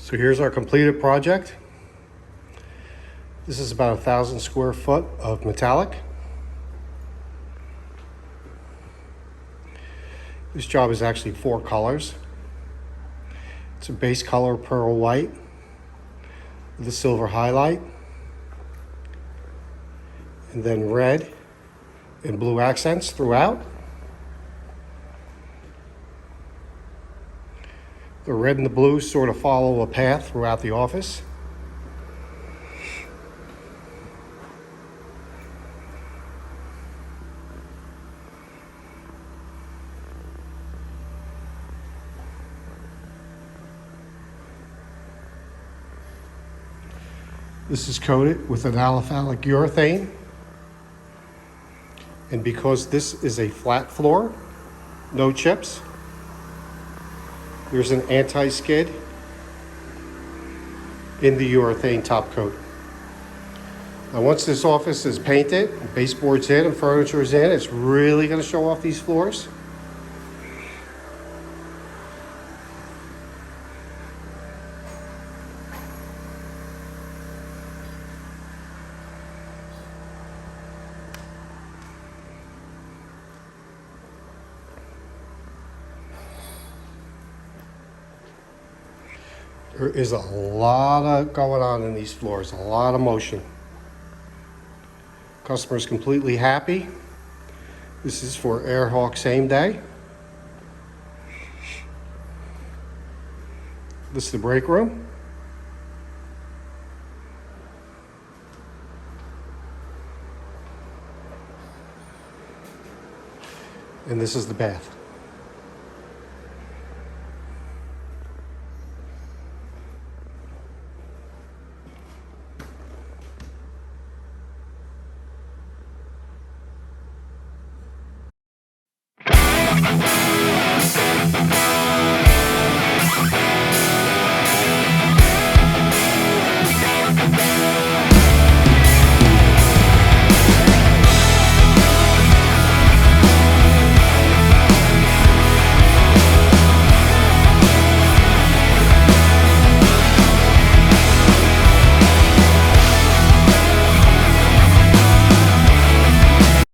So here's our completed project. This is about 1,000 square foot of metallic. This job is actually 4 colors. It's a base color pearl white with a silver highlight, and then red and blue accents throughout. The red and the blue sort of follow a path throughout the office. This is coated with an aliphatic urethane. And because this is a flat floor, no chips, there's an anti-skid in the urethane top coat. Now once this office is painted, baseboards in and furniture is in, it's really going to show off these floors. There is a lot of going on in these floors, a lot of motion. Customer's completely happy. This is for Airhawk same day. This is the break room. And this is the bath.